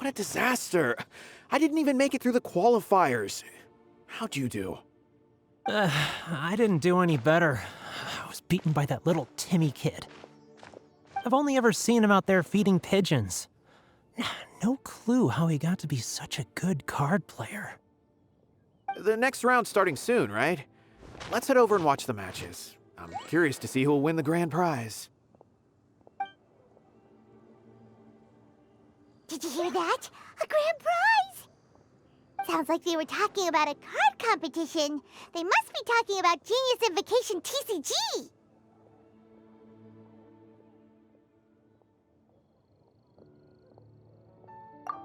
What a disaster! I didn't even make it through the qualifiers. How'd you do? I didn't do any better. I was beaten by that little Timmy kid. I've only ever seen him out there feeding pigeons. No clue how he got to be such a good card player. The next round's starting soon, right? Let's head over and watch the matches. I'm curious to see who'll win the grand prize. Did you hear that? A grand prize! Sounds like they were talking about a card competition. They must be talking about Genius Invokation TCG!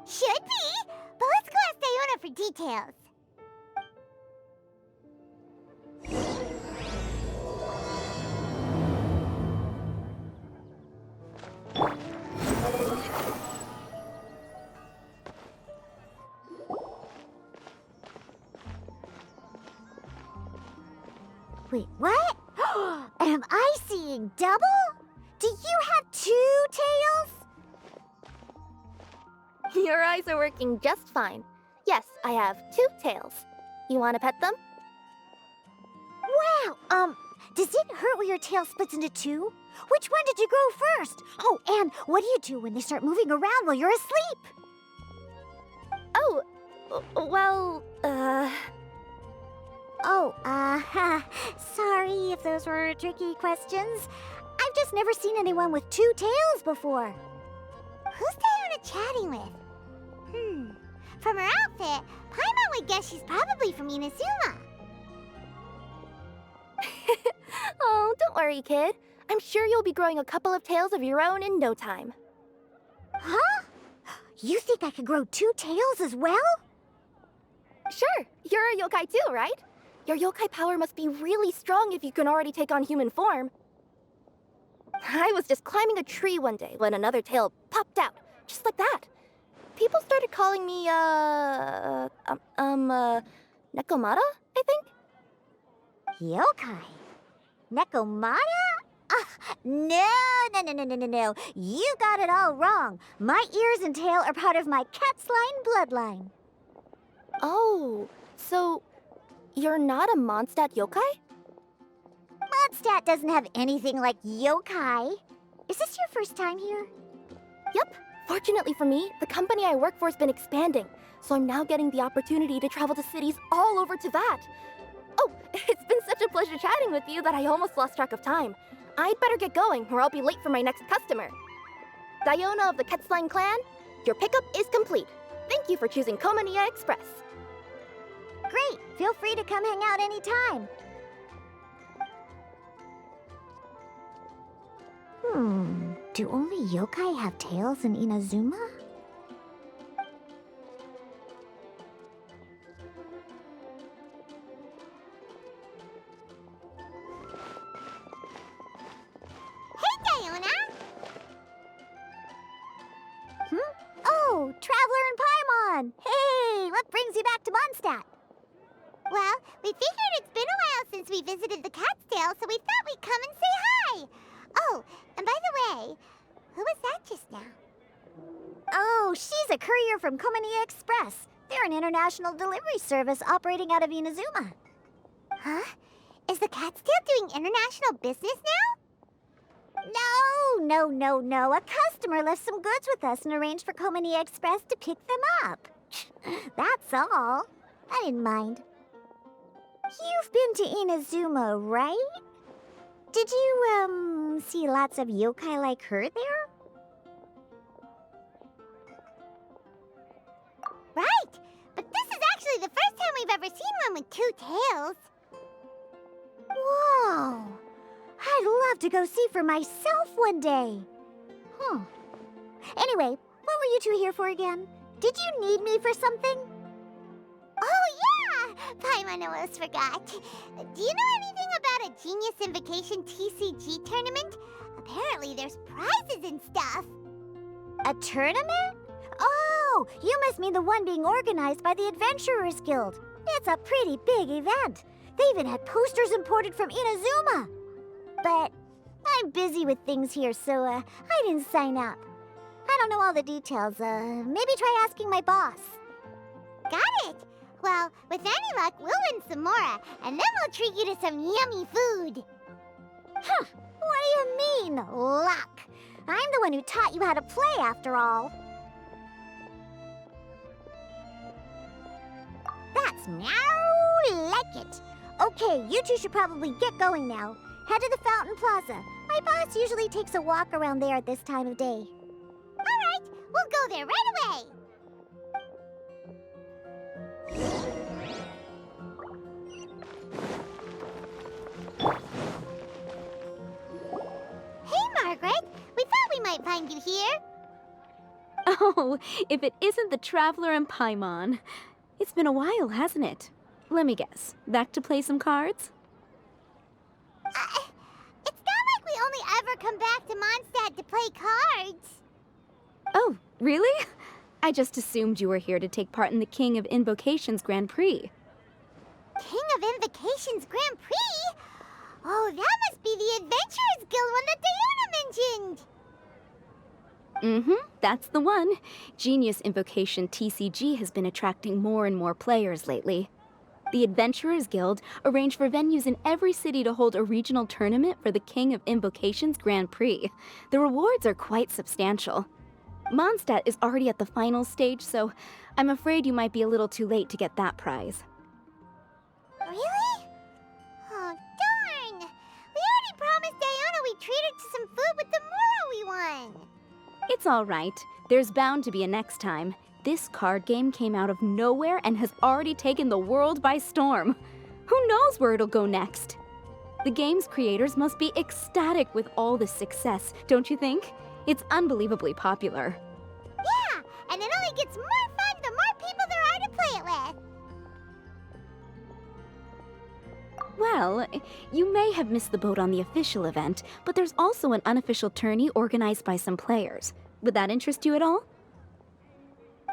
Should be! But let's go ask Diona for details. Wait, what? Am I seeing double? Do you have 2 tails? Your eyes are working just fine. Yes, I have 2 tails. You want to pet them? Wow, does it hurt when your tail splits into 2? Which one did you grow first? Oh, and what do you do when they start moving around while you're asleep? Oh, well, sorry if those were tricky questions. I've just never seen anyone with 2 tails before. Who's Diona chatting with? From her outfit, Paimon would guess she's probably from Inazuma. Oh, don't worry, kid. I'm sure you'll be growing a couple of tails of your own in no time. Huh? You think I could grow 2 tails as well? Sure, you're a yokai too, right? Your yokai power must be really strong if you can already take on human form. I was just climbing a tree one day when another tail popped out, just like that. People started calling me, Nekomata, I think? Yokai? Nekomata? No. You got it all wrong. My ears and tail are part of my cat's line bloodline. Oh, so you're not a Mondstadt yokai? Mondstadt doesn't have anything like yokai. Is this your first time here? Yep. Fortunately for me, the company I work for has been expanding, so I'm now getting the opportunity to travel to cities all over Teyvat. Oh, it's been such a pleasure chatting with you that I almost lost track of time. I'd better get going, or I'll be late for my next customer. Diona of the Quetzline clan, your pickup is complete. Thank you for choosing Komania Express. Great! Feel free to come hang out anytime. Do only yokai have tails in Inazuma? Hey, Diona! Oh, Traveler and Paimon! Hey, what brings you back to Mondstadt? Well, we figured it's been a while since we visited the Cat's Tail, so we thought we'd come and say hi! Oh, and by the way, who was that just now? Oh, she's a courier from Komania Express. They're an international delivery service operating out of Inazuma. Huh? Is the Cat's Tail doing international business now? No. A customer left some goods with us and arranged for Komania Express to pick them up. That's all. I didn't mind. You've been to Inazuma, right? Did you, see lots of yokai like her there? new tales. Whoa! I'd love to go see for myself one day. Huh. Anyway, what were you two here for again? Did you need me for something? Oh, yeah! Paimon almost forgot. Do you know anything about a Genius Invocation TCG tournament? Apparently there's prizes and stuff. A tournament? Oh, you must mean the one being organized by the Adventurers Guild. It's a pretty big event. They even had posters imported from Inazuma. But I'm busy with things here, so I didn't sign up. I don't know all the details. Maybe try asking my boss. Got it. Well, with any luck, we'll win some more, and then we'll treat you to some yummy food. Huh. What do you mean, luck? I'm the one who taught you how to play, after all. That's meow like it. Okay, you two should probably get going now. Head to the Fountain Plaza. My boss usually takes a walk around there at this time of day. All right, we'll go there right away. Hey, Margaret. We thought we might find you here. Oh, if it isn't the Traveler and Paimon. It's been a while, hasn't it? Let me guess. Back to play some cards? It's not like we only ever come back to Mondstadt to play cards. Oh, really? I just assumed you were here to take part in the King of Invokations Grand Prix. King of Invocations Grand Prix? Oh, that must be the Adventurers Guild one that Diana mentioned. That's the one. Genius Invocation TCG has been attracting more and more players lately. The Adventurers Guild arranged for venues in every city to hold a regional tournament for the King of Invocations Grand Prix. The rewards are quite substantial. Mondstadt is already at the final stage, so I'm afraid you might be a little too late to get that prize. Really? Oh, darn! We already promised Diana we'd treat her to some food with the Moro we won. It's all right. There's bound to be a next time. This card game came out of nowhere and has already taken the world by storm. Who knows where it'll go next? The game's creators must be ecstatic with all this success, don't you think? It's unbelievably popular. Yeah, and it only gets more fun the more people there are to play it with. Well, you may have missed the boat on the official event, but there's also an unofficial tourney organized by some players. Would that interest you at all?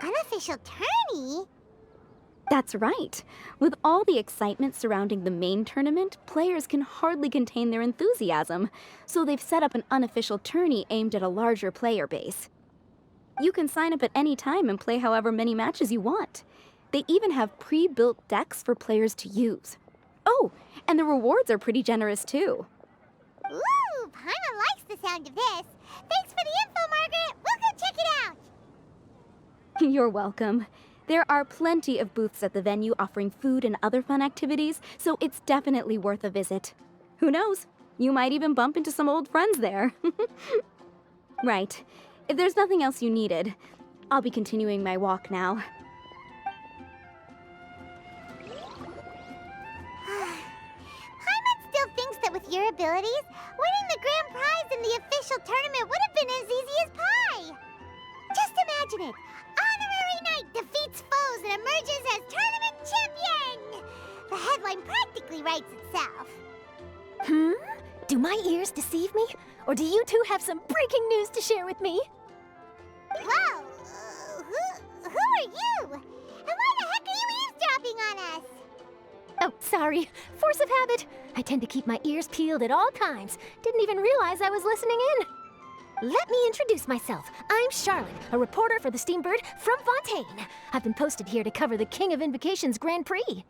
Unofficial tourney? That's right. With all the excitement surrounding the main tournament, players can hardly contain their enthusiasm, so they've set up an unofficial tourney aimed at a larger player base. You can sign up at any time and play however many matches you want. They even have pre-built decks for players to use. Oh, and the rewards are pretty generous too. Ooh, Paimon likes the sound of this. Thanks for the info, Margaret. We'll go check it out. You're welcome. There are plenty of booths at the venue offering food and other fun activities, so it's definitely worth a visit. Who knows? You might even bump into some old friends there. Right. If there's nothing else you needed, I'll be continuing my walk now. Paimon still thinks that with your abilities, winning the grand prize in the official tournament would have been as easy as pie. Just imagine it. Honorary Knight defeats foes and emerges as tournament champion! The headline practically writes itself. Do my ears deceive me? Or do you two have some breaking news to share with me? Whoa! Who are you? And why the heck are you eavesdropping on us? Oh, sorry. Force of habit. I tend to keep my ears peeled at all times. Didn't even realize I was listening in. Let me introduce myself. I'm Charlotte, a reporter for the Steambird from Fontaine. I've been posted here to cover the King of Invocations Grand Prix.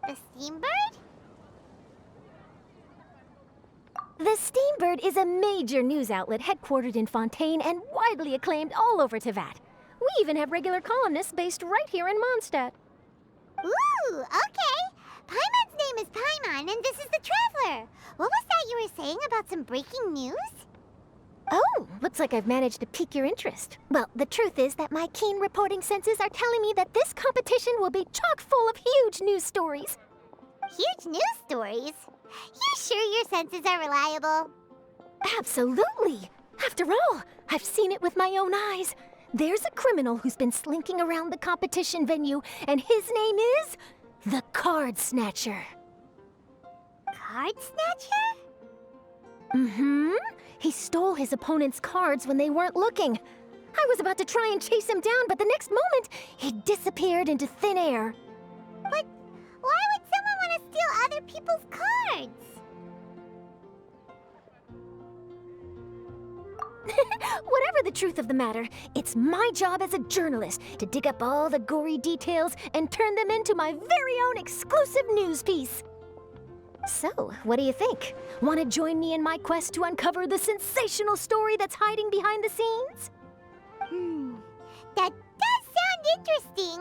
The Steambird? The Steambird is a major news outlet headquartered in Fontaine and widely acclaimed all over Teyvat. We even have regular columnists based right here in Mondstadt. Ooh, okay. Paimon's name is Paimon, and this is the Traveler. What was that you were saying about some breaking news? Oh, looks like I've managed to pique your interest. Well, the truth is that my keen reporting senses are telling me that this competition will be chock full of huge news stories. Huge news stories? You sure your senses are reliable? Absolutely! After all, I've seen it with my own eyes. There's a criminal who's been slinking around the competition venue, and his name is the Card Snatcher. Card Snatcher? Mm-hmm. He stole his opponent's cards when they weren't looking. I was about to try and chase him down, but the next moment, he disappeared into thin air. But why would someone want to steal other people's cards? Whatever the truth of the matter, it's my job as a journalist to dig up all the gory details and turn them into my very own exclusive news piece. So, what do you think? Want to join me in my quest to uncover the sensational story that's hiding behind the scenes? That does sound interesting,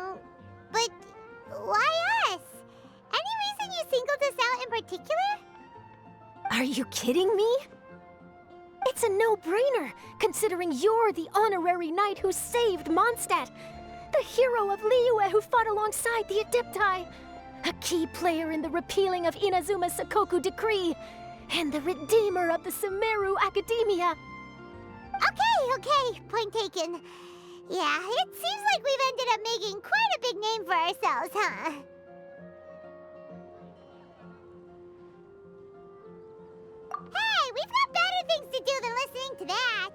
but why us? Any reason you singled us out in particular? Are you kidding me? It's a no-brainer, considering you're the honorary knight who saved Mondstadt, the hero of Liyue who fought alongside the Adepti, a key player in the repealing of Inazuma's Sakoku Decree, and the redeemer of the Sumeru Academia. Okay, point taken. Yeah, it seems like we've ended up making quite a big name for ourselves, huh? Hey, we've got better things to do than listening to that.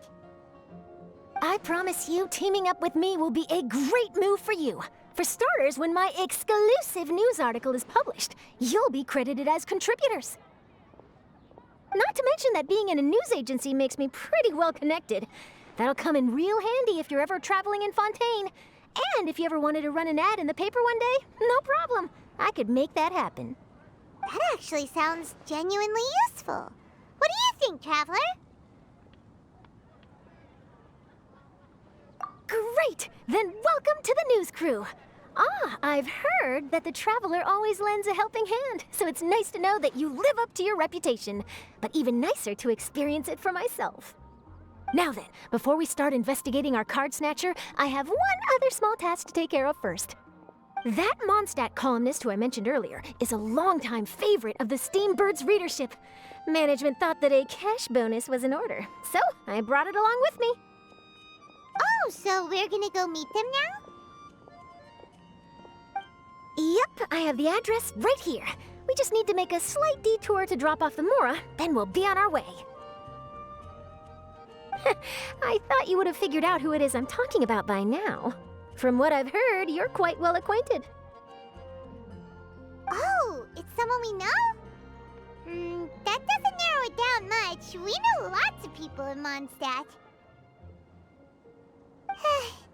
I promise you, teaming up with me will be a great move for you. For starters, when my exclusive news article is published, you'll be credited as contributors. Not to mention that being in a news agency makes me pretty well connected. That'll come in real handy if you're ever traveling in Fontaine. And if you ever wanted to run an ad in the paper one day, no problem. I could make that happen. That actually sounds genuinely useful. What do you think, Traveler? Great! Then welcome to the news crew. I've heard that the Traveler always lends a helping hand, so it's nice to know that you live up to your reputation, but even nicer to experience it for myself. Now then, before we start investigating our card snatcher, I have one other small task to take care of first. That Mondstadt columnist who I mentioned earlier is a longtime favorite of the Steambird's readership. Management thought that a cash bonus was in order, so I brought it along with me. Oh, so we're gonna go meet them now? Yep, I have the address right here. We just need to make a slight detour to drop off the Mora, then we'll be on our way. I thought you would have figured out who it is I'm talking about by now. From what I've heard, you're quite well acquainted. Oh, it's someone we know? That doesn't narrow it down much. We know lots of people in Mondstadt.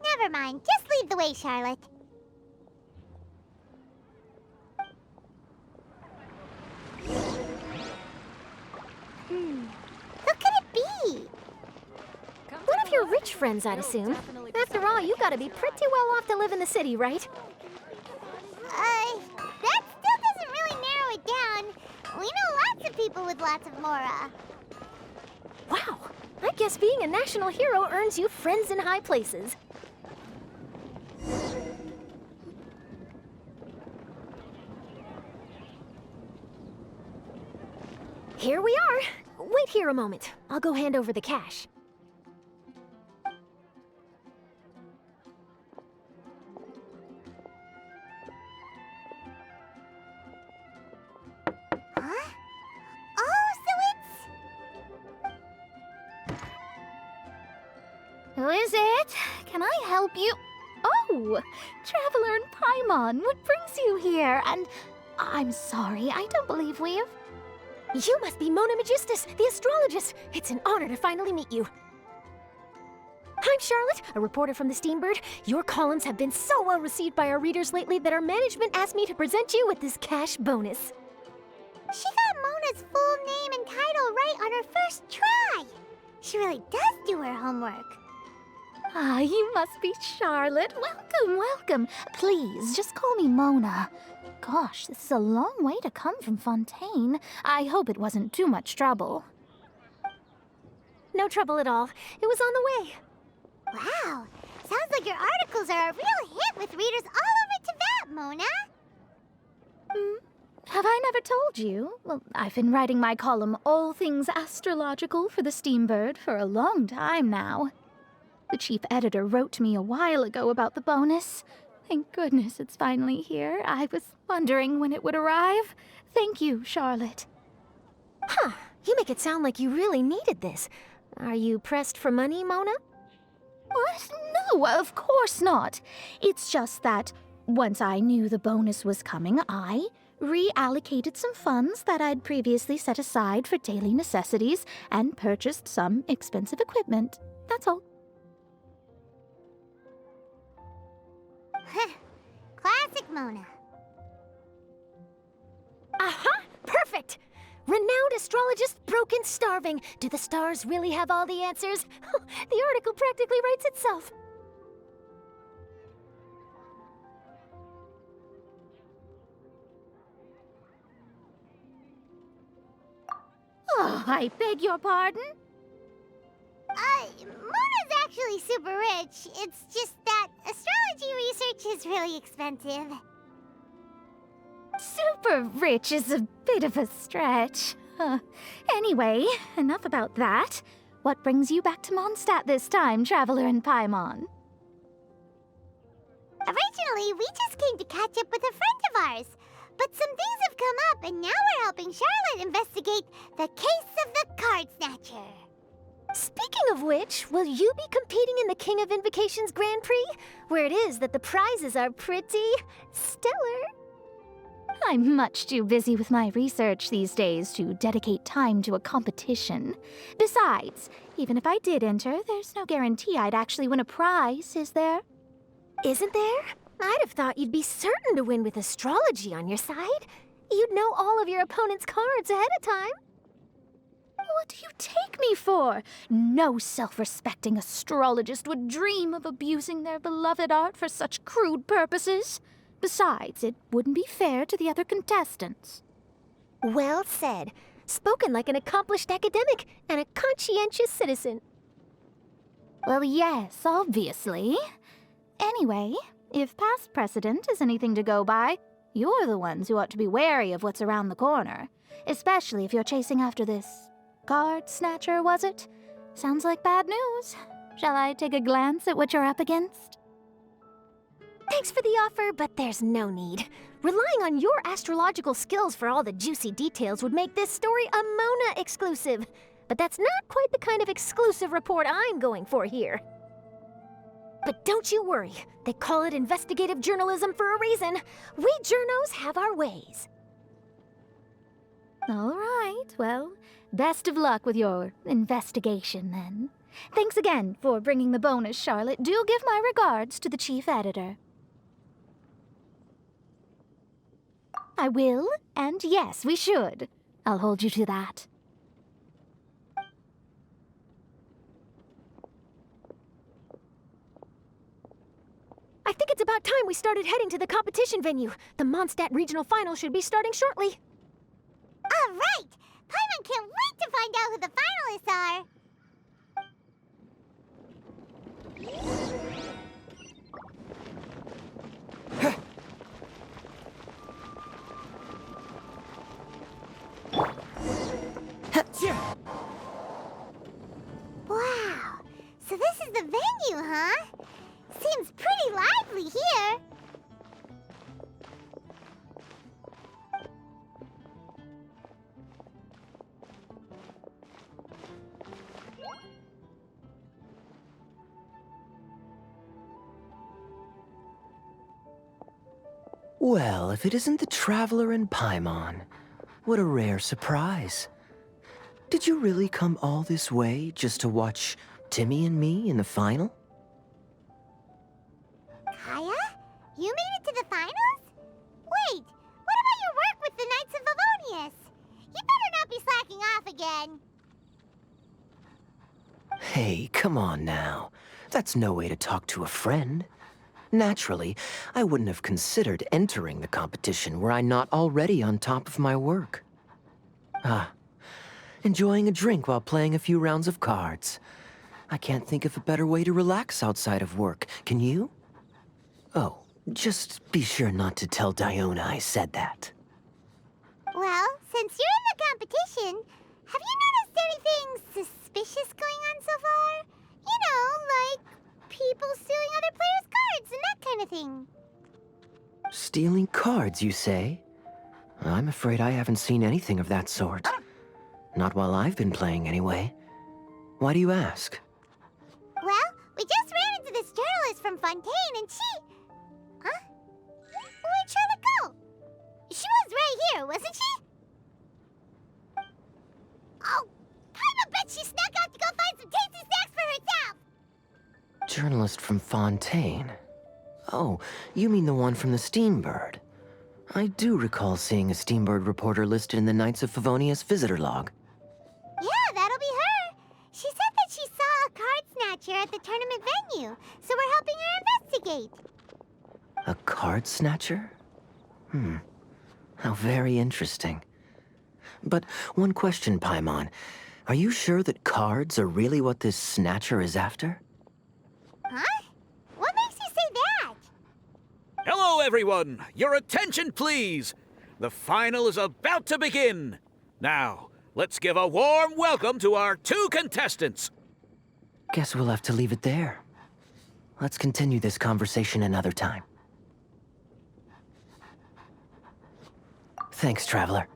Never mind. Just lead the way, Charlotte. Who could it be? One of your rich friends, I'd assume. After all, you gotta be pretty well off to live in the city, right? That still doesn't really narrow it down. We know lots of people with lots of Mora. Wow, I guess being a national hero earns you friends in high places. Here we are. Wait here a moment. I'll go hand over the cash. Huh? Oh, so it's... Who is it? Can I help you? Oh, Traveler and Paimon, what brings you here? And I'm sorry, I don't believe we've... You must be Mona Magistus, the astrologist. It's an honor to finally meet you. I'm Charlotte, a reporter from the Steambird. Your columns have been so well received by our readers lately that our management asked me to present you with this cash bonus. She got Mona's full name and title right on her first try. She really does do her homework. Ah, you must be Charlotte. Welcome, welcome. Please, just call me Mona. Gosh, this is a long way to come from Fontaine. I hope it wasn't too much trouble. no trouble at all. It was on the way. Wow, sounds like your articles are a real hit with readers all over Teyvat, Mona. Have I never told you? Well, I've been writing my column, All Things Astrological, for the Steambird for a long time now. The chief editor wrote to me a while ago about the bonus. Thank goodness it's finally here. I was wondering when it would arrive. Thank you, Charlotte. Huh, you make it sound like you really needed this. Are you pressed for money, Mona? What? No, of course not. It's just that once I knew the bonus was coming, I reallocated some funds that I'd previously set aside for daily necessities and purchased some expensive equipment. That's all. Classic Mona. Aha! Perfect! Renowned astrologist broken starving. Do the stars really have all the answers? The article practically writes itself. Oh, I beg your pardon? Mona's actually super rich. It's just that astrology research is really expensive. Super rich is a bit of a stretch. Anyway, enough about that. What brings you back to Mondstadt this time, Traveler in Paimon? Originally, we just came to catch up with a friend of ours. But some things have come up, and now we're helping Charlotte investigate the case of the Card Snatcher. Speaking of which, will you be competing in the King of Invocations Grand Prix? Where it is that the prizes are pretty stellar. I'm much too busy with my research these days to dedicate time to a competition. Besides, even if I did enter, there's no guarantee I'd actually win a prize, is there? Isn't there? I'd have thought you'd be certain to win with astrology on your side. You'd know all of your opponent's cards ahead of time. What do you take me for? No self-respecting astrologist would dream of abusing their beloved art for such crude purposes. Besides, it wouldn't be fair to the other contestants. Well said. Spoken like an accomplished academic and a conscientious citizen. Well, yes, obviously. Anyway, if past precedent is anything to go by, you're the ones who ought to be wary of what's around the corner. Especially if you're chasing after this card snatcher, was it? Sounds like bad news. Shall I take a glance at what you're up against? Thanks for the offer, but there's no need. Relying on your astrological skills for all the juicy details would make this story a Mona exclusive. But that's not quite the kind of exclusive report I'm going for here. But don't you worry. They call it investigative journalism for a reason. We journos have our ways. All right, well, best of luck with your investigation, then. Thanks again for bringing the bonus, Charlotte. Do give my regards to the chief editor. I will, and yes, we should. I'll hold you to that. I think it's about time we started heading to the competition venue. The Mondstadt Regional Final should be starting shortly. All right! Paimon can't wait to find out who the finalists are! Wow, so this is the venue, huh? Seems pretty lively here. Well, if it isn't the Traveler in Paimon, what a rare surprise. Did you really come all this way just to watch Timmy and me in the final? Kaya? You made it to the finals? Wait, what about your work with the Knights of Favonius? You better not be slacking off again. Hey, come on now. That's no way to talk to a friend. Naturally, I wouldn't have considered entering the competition were I not already on top of my work. enjoying a drink while playing a few rounds of cards. I can't think of a better way to relax outside of work. Can you? Oh, just be sure not to tell Diona I said that. Well, since you're in the competition, have you noticed anything suspicious going on so far? You know, like people stealing other players' cards and that kind of thing. Stealing cards, you say? I'm afraid I haven't seen anything of that sort. Not while I've been playing, anyway. Why do you ask? Well, we just ran into this journalist from Fontaine and she... Huh? Where'd Charlotte go? She was right here, wasn't she? Oh, I bet she snuck out to go find some tasty snacks for herself! Journalist from Fontaine. Oh, you mean the one from the Steambird. I do recall seeing a Steambird reporter listed in the Knights of Favonius visitor log. Yeah, that'll be her. She said that she saw a card snatcher at the tournament venue, so we're helping her investigate. A card snatcher? How very interesting. But one question, Paimon. Are you sure that cards are really what this snatcher is after? Huh? What makes you say that? Hello, everyone! Your attention, please! The final is about to begin! Now, let's give a warm welcome to our 2 contestants! Guess we'll have to leave it there. Let's continue this conversation another time. Thanks, Traveler.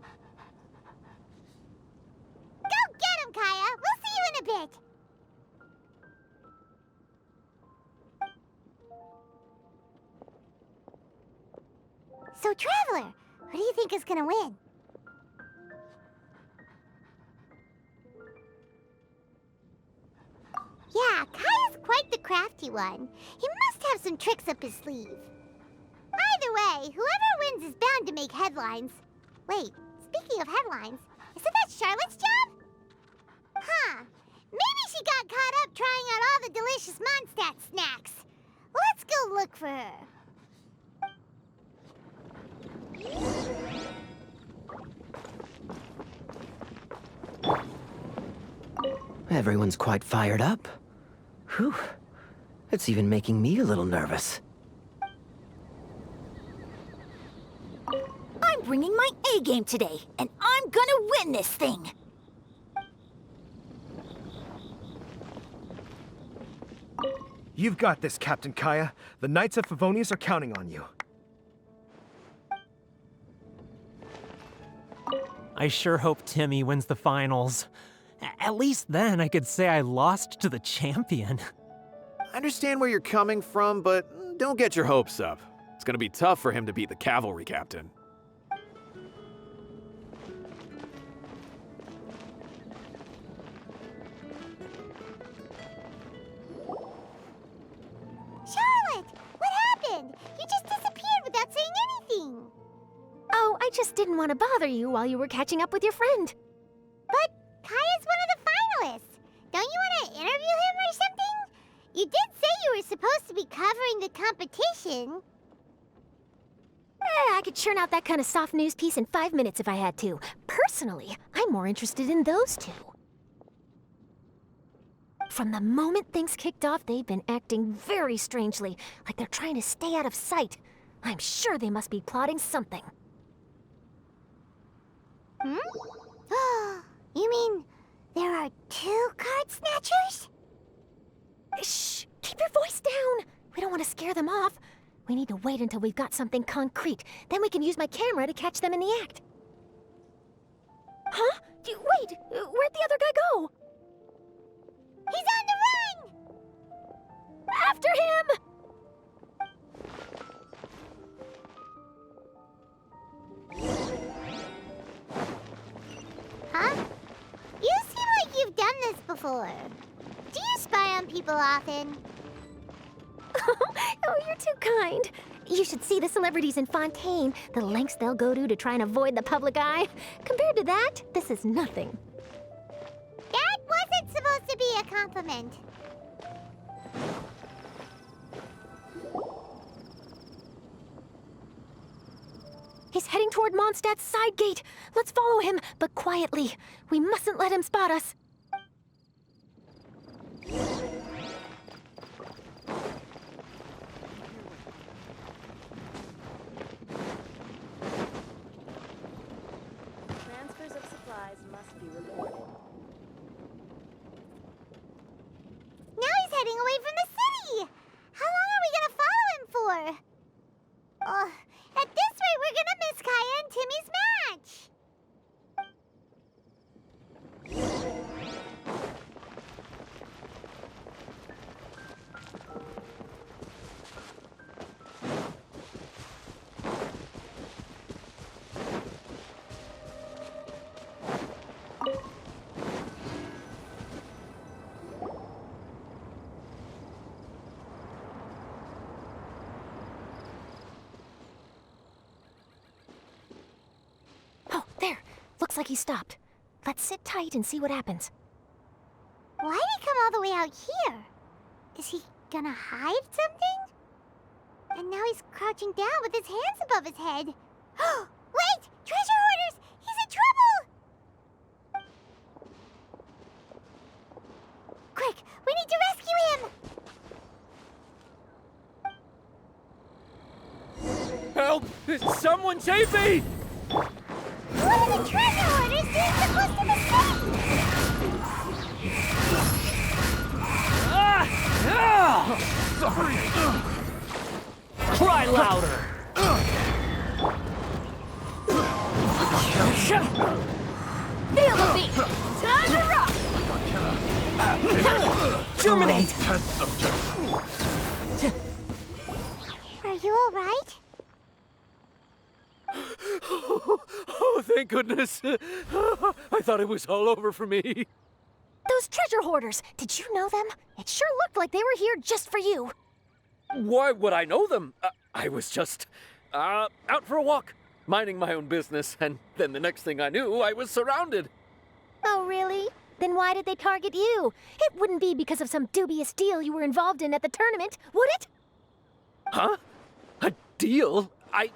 Go get him, Kaya! We'll see you in a bit! So, Traveler, who do you think is gonna win? Yeah, Kaya's quite the crafty one. He must have some tricks up his sleeve. Either way, whoever wins is bound to make headlines. Wait, speaking of headlines, isn't that Charlotte's job? Huh. Maybe she got caught up trying out all the delicious Mondstadt snacks. Let's go look for her. Everyone's quite fired up. Whew. It's even making me a little nervous. I'm bringing my A game today, and I'm gonna win this thing! You've got this, Captain Kaya. The Knights of Favonius are counting on you. I sure hope Timmy wins the finals. At least then I could say I lost to the champion. I understand where you're coming from, but don't get your hopes up. It's gonna be tough for him to beat the cavalry captain. Charlotte! What happened? You just disappeared without saying anything. Oh, I just didn't want to bother you while you were catching up with your friend. But Kaya's one of the finalists. Don't you want to interview him or something? You did say you were supposed to be covering the competition. I could churn out that kind of soft news piece in 5 minutes if I had to. Personally, I'm more interested in those 2. From the moment things kicked off, they've been acting very strangely, like they're trying to stay out of sight. I'm sure they must be plotting something. You mean there are 2 card snatchers? Shh! Keep your voice down! We don't want to scare them off. We need to wait until we've got something concrete. Then we can use my camera to catch them in the act. Huh? Wait! Where'd the other guy go? He's on the run! After him! Huh? You seem like you've done this before. Do you spy on people often? Oh, you're too kind. You should see the celebrities in Fontaine, the lengths they'll go to try and avoid the public eye. Compared to that, this is nothing. That wasn't supposed to be a compliment. Hey, He's heading toward Mondstadt's side gate. Let's follow him, but quietly. We mustn't let him spot us. Transfers of supplies must be reported. Now he's heading away from the city! How long are we gonna follow him for? At this rate, we're gonna miss Kaya and Timmy's match! Oh, there. Looks like he stopped. Let's sit tight and see what happens. Why'd he come all the way out here? Is he gonna hide something? And now he's crouching down with his hands above his head. Wait! Treasure hoarders! He's in trouble! Quick! We need to rescue him! Help! Someone save me! What are the treasure hoarders doing so close to the city? Sorry! Cry louder! Feel the beat! Time to rock! Germinate! Are you alright? Oh, thank goodness. I thought it was all over for me. Those treasure hoarders, did you know them? It sure looked like they were here just for you. Why would I know them? I was just out for a walk, minding my own business, and then the next thing I knew, I was surrounded. Oh, really? Then why did they target you? It wouldn't be because of some dubious deal you were involved in at the tournament, would it? Huh? A deal? I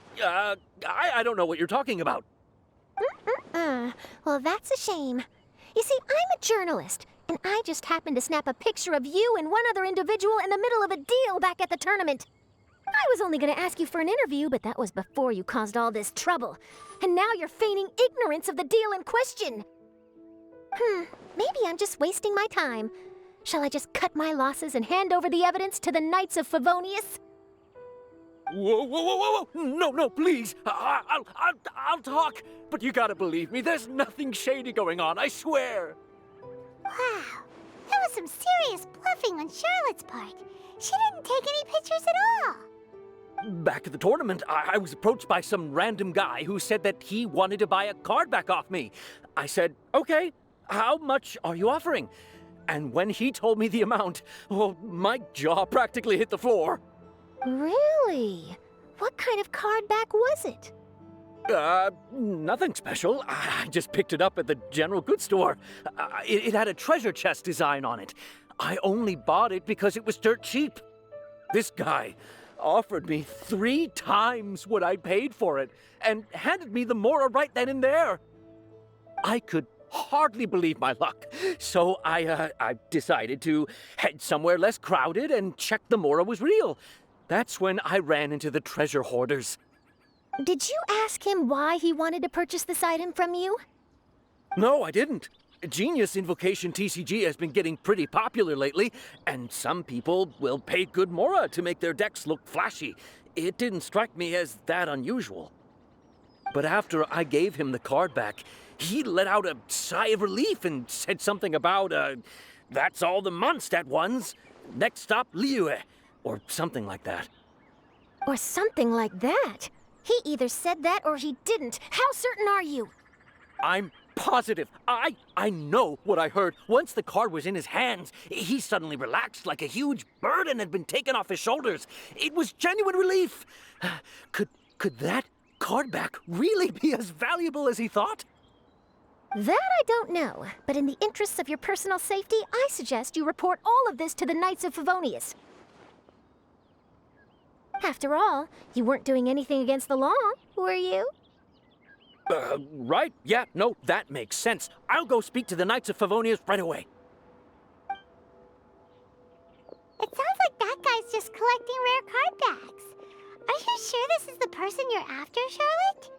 don't know what you're talking about. Well, that's a shame. You see, I'm a journalist, and I just happened to snap a picture of you and one other individual in the middle of a deal back at the tournament. I was only going to ask you for an interview, but that was before you caused all this trouble. And now you're feigning ignorance of the deal in question. Maybe I'm just wasting my time. Shall I just cut my losses and hand over the evidence to the Knights of Favonius? Whoa! No, please. I'll talk. But you gotta believe me, there's nothing shady going on, I swear. Wow, that was some serious bluffing on Charlotte's part. She didn't take any pictures at all. Back at the tournament, I was approached by some random guy who said that he wanted to buy a card back off me. I said, okay, how much are you offering? And when he told me the amount, oh, my jaw practically hit the floor. Really? What kind of card back was it? Nothing special. I just picked it up at the general goods store. It had a treasure chest design on it. I only bought it because it was dirt cheap. This guy offered me 3 times what I paid for it and handed me the Mora right then and there. I could hardly believe my luck, so I decided to head somewhere less crowded and check the Mora was real. That's when I ran into the treasure hoarders. Did you ask him why he wanted to purchase this item from you? No, I didn't. Genius Invocation TCG has been getting pretty popular lately, and some people will pay good Mora to make their decks look flashy. It didn't strike me as that unusual. But after I gave him the card back, he let out a sigh of relief and said something about, that's all the Mondstadt ones. Next stop, Liyue, or something like that. Or something like that? He either said that or he didn't. How certain are you? I'm positive. I know what I heard. Once the card was in his hands, he suddenly relaxed like a huge burden had been taken off his shoulders. It was genuine relief. Could that card back really be as valuable as he thought? That I don't know, but in the interests of your personal safety, I suggest you report all of this to the Knights of Favonius. After all, you weren't doing anything against the law, were you? Right? Yeah, no, that makes sense. I'll go speak to the Knights of Favonius right away. It sounds like that guy's just collecting rare card backs. Are you sure this is the person you're after, Charlotte?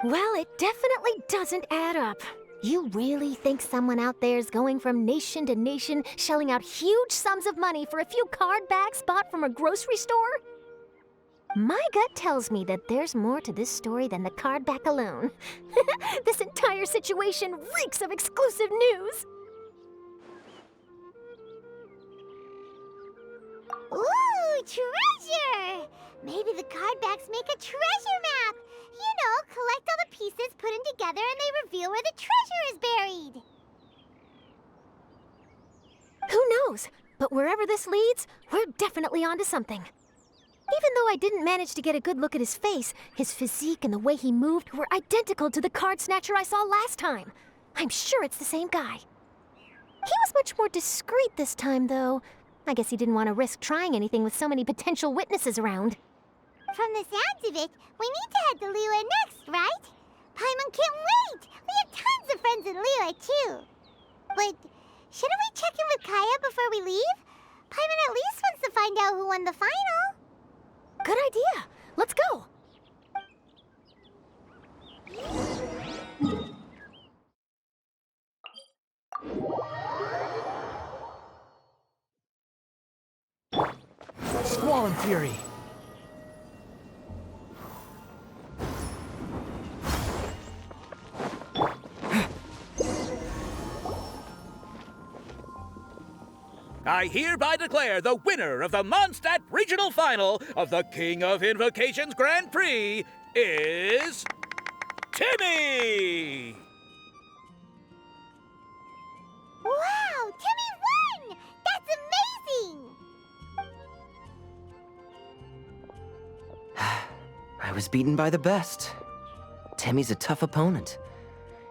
Well, it definitely doesn't add up. You really think someone out there's going from nation to nation, shelling out huge sums of money for a few card backs bought from a grocery store? My gut tells me that there's more to this story than the card back alone. This entire situation reeks of exclusive news. Ooh, treasure! Maybe the card backs make a treasure map! You know, collect all the pieces, put them together, and they reveal where the treasure is buried! Who knows? But wherever this leads, we're definitely onto something. Even though I didn't manage to get a good look at his face, his physique and the way he moved were identical to the card snatcher I saw last time. I'm sure it's the same guy. He was much more discreet this time, though. I guess he didn't want to risk trying anything with so many potential witnesses around. From the sounds of it, we need to head to Liyue next, right? Paimon can't wait! We have tons of friends in Liyue, too. But shouldn't we check in with Kaya before we leave? Paimon at least wants to find out who won the final. Good idea. Let's go. Squall and Fury. I hereby declare the winner of the Mondstadt Regional Final of the King of Invocations Grand Prix is Timmy! Wow, Timmy won! That's amazing! I was beaten by the best. Timmy's a tough opponent.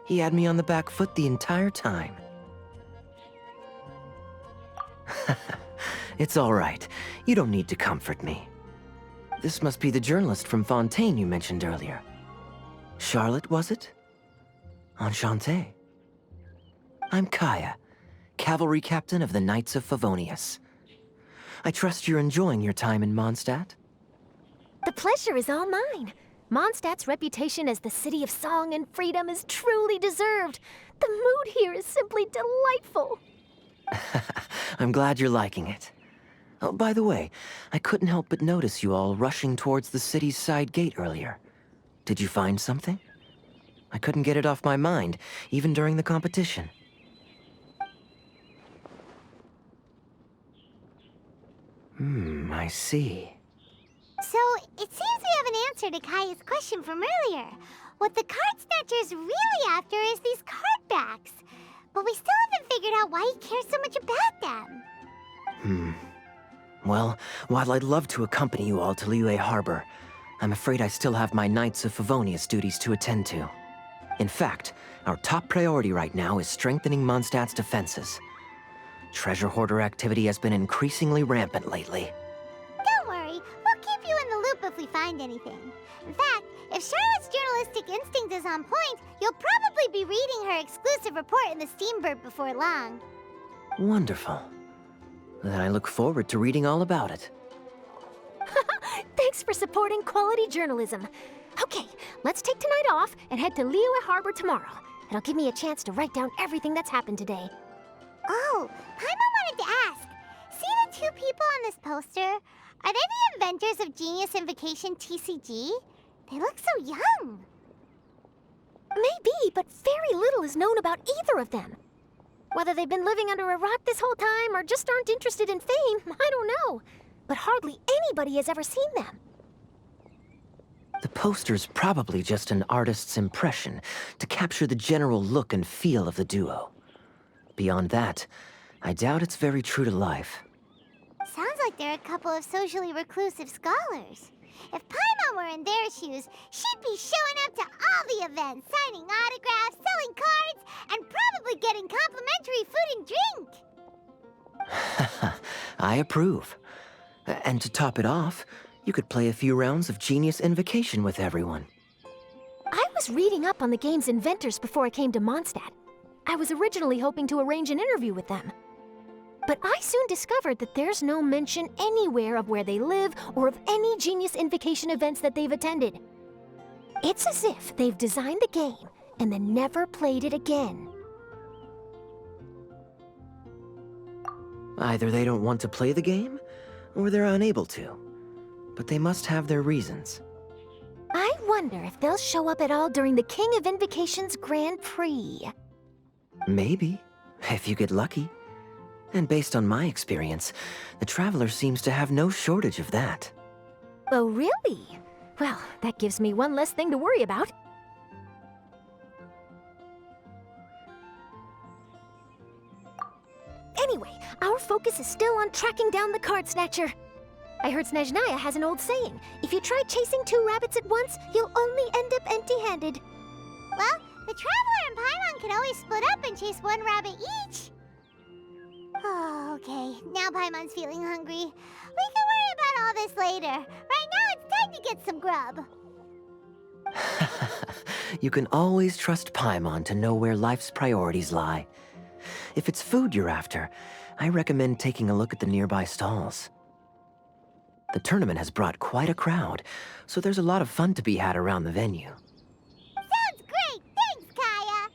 He had me on the back foot the entire time. It's all right. You don't need to comfort me. This must be the journalist from Fontaine you mentioned earlier. Charlotte, was it? Enchanté. I'm Kaya, cavalry captain of the Knights of Favonius. I trust you're enjoying your time in Mondstadt? The pleasure is all mine. Mondstadt's reputation as the city of song and freedom is truly deserved. The mood here is simply delightful. I'm glad you're liking it. Oh, by the way, I couldn't help but notice you all rushing towards the city's side gate earlier. Did you find something? I couldn't get it off my mind, even during the competition. I see. So, it seems we have an answer to Kaya's question from earlier. What the card snatcher's really after is these card backs. But we still haven't figured out why he cares so much about them. Well, while I'd love to accompany you all to Liyue Harbor, I'm afraid I still have my Knights of Favonius duties to attend to. In fact, our top priority right now is strengthening Mondstadt's defenses. Treasure hoarder activity has been increasingly rampant lately. Don't worry, we'll keep you in the loop if we find anything. In fact, if Charlotte's journalistic instinct is on point, you'll probably be reading her exclusive report in the Steambird before long. Wonderful. Then I look forward to reading all about it. Thanks for supporting quality journalism. Okay, let's take tonight off and head to Liyue Harbor tomorrow. It'll give me a chance to write down everything that's happened today. Oh, Paimon wanted to ask. See the two people on this poster? Are they the inventors of Genius Invokation TCG? They look so young. Maybe, but very little is known about either of them. Whether they've been living under a rock this whole time or just aren't interested in fame, I don't know. But hardly anybody has ever seen them. The poster's probably just an artist's impression to capture the general look and feel of the duo. Beyond that, I doubt it's very true to life. Sounds like they're a couple of socially reclusive scholars. If Paimon were in their shoes, she'd be showing up to all the events, signing autographs, selling cards, and probably getting complimentary food and drink. I approve. And to top it off, you could play a few rounds of Genius Invocation with everyone. I was was reading up on the game's inventors before I came to Mondstadt. I was originally hoping to arrange an interview with them. But I soon discovered that there's no mention anywhere of where they live or of any Genius Invocation events that they've attended. It's as if they've designed the game and then never played it again. Either they don't want to play the game, or they're unable to. But they must have their reasons. I wonder if they'll show up at all during the King of Invocations Grand Prix. Maybe, if you get lucky. And based on my experience, the Traveler seems to have no shortage of that. Oh, really? Well, that gives me one less thing to worry about. Anyway, our focus is still on tracking down the card snatcher. I heard Snezhnaya has an old saying. If you try chasing 2 rabbits at once, you'll only end up empty-handed. Well, the Traveler and Paimon can always split up and chase 1 rabbit each. Oh, okay. Now Paimon's feeling hungry. We can worry about all this later. Right now, it's time to get some grub. You can always trust Paimon to know where life's priorities lie. If it's food you're after, I recommend taking a look at the nearby stalls. The tournament has brought quite a crowd, so there's a lot of fun to be had around the venue. Sounds great! Thanks, Kaya!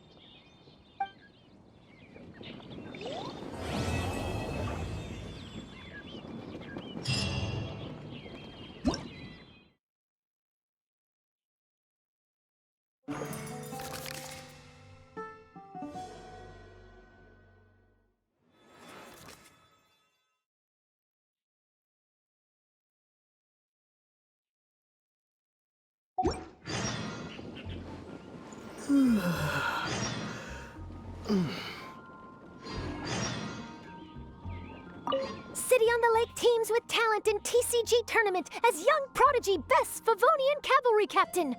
City on the Lake teams with talent in TCG tournament as young prodigy best Favonian cavalry captain.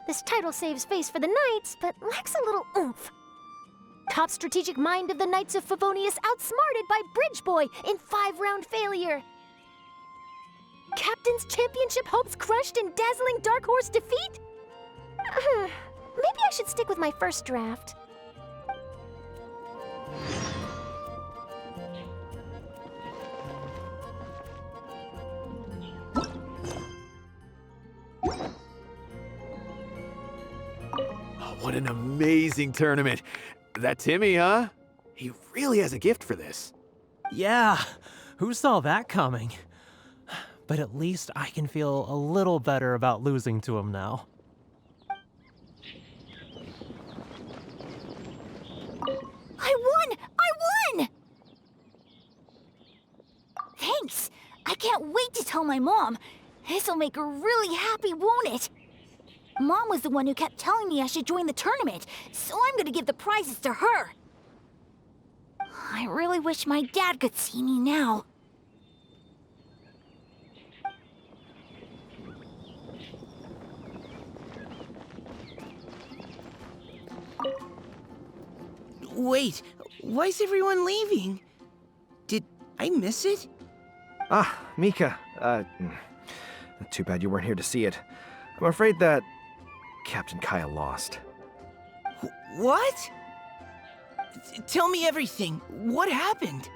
This title saves face for the Knights, but lacks a little oomph. Top strategic mind of the Knights of Favonius outsmarted by Bridge Boy in 5-round failure. Captain's championship hopes crushed in dazzling Dark Horse defeat? Maybe I should stick with my first draft. Oh, what an amazing tournament. That Timmy, huh? He really has a gift for this. Yeah, who saw that coming? But at least I can feel a little better about losing to him now. I won! I won! Thanks! I can't wait to tell my mom. This'll make her really happy, won't it? Mom was the one who kept telling me I should join the tournament, so I'm gonna give the prizes to her. I really wish my dad could see me now. Wait, why is everyone leaving? Did I miss it? Ah, Mika. Too bad you weren't here to see it. I'm afraid that Captain Kaya lost. What? Tell me everything. What happened?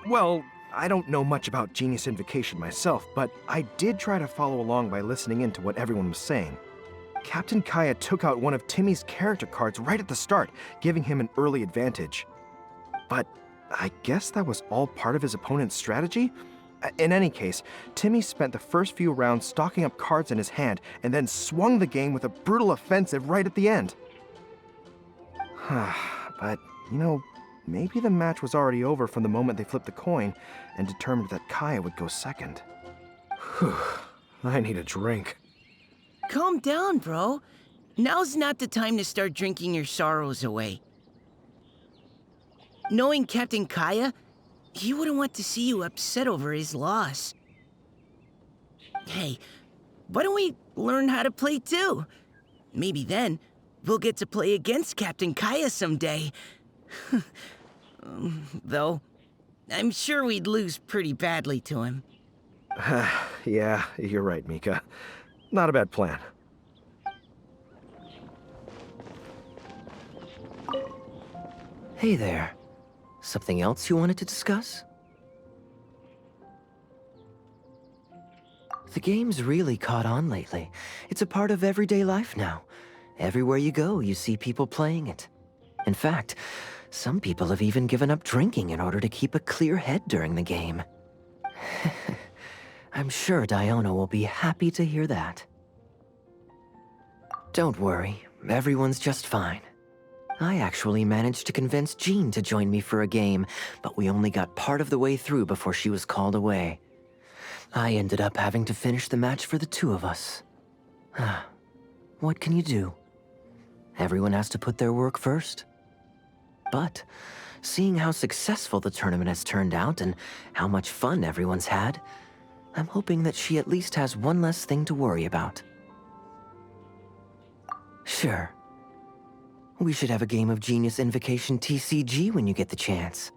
Well, I don't know much about Genius Invocation myself, but I did try to follow along by listening in to what everyone was saying. Captain Kaya took out one of Timmy's character cards right at the start, giving him an early advantage. But I guess that was all part of his opponent's strategy? In any case, Timmy spent the first few rounds stocking up cards in his hand and then swung the game with a brutal offensive right at the end. But, you know, maybe the match was already over from the moment they flipped the coin and determined that Kaya would go second. Whew, I need a drink. Calm down, bro. Now's not the time to start drinking your sorrows away. Knowing Captain Kaya, he wouldn't want to see you upset over his loss. Hey, why don't we learn how to play too? Maybe then, we'll get to play against Captain Kaya someday. Though, I'm sure we'd lose pretty badly to him. Yeah, you're right, Mika. Not a bad plan. Hey there. Something else you wanted to discuss? The game's really caught on lately. It's a part of everyday life now. Everywhere you go, you see people playing it. In fact, some people have even given up drinking in order to keep a clear head during the game. I'm sure Diona will be happy to hear that. Don't worry, everyone's just fine. I actually managed to convince Jean to join me for a game, but we only got part of the way through before she was called away. I ended up having to finish the match for the two of us. What can you do? Everyone has to put their work first. But, seeing how successful the tournament has turned out and how much fun everyone's had, I'm hoping that she at least has one less thing to worry about. Sure. We should have a game of Genius Invocation TCG when you get the chance.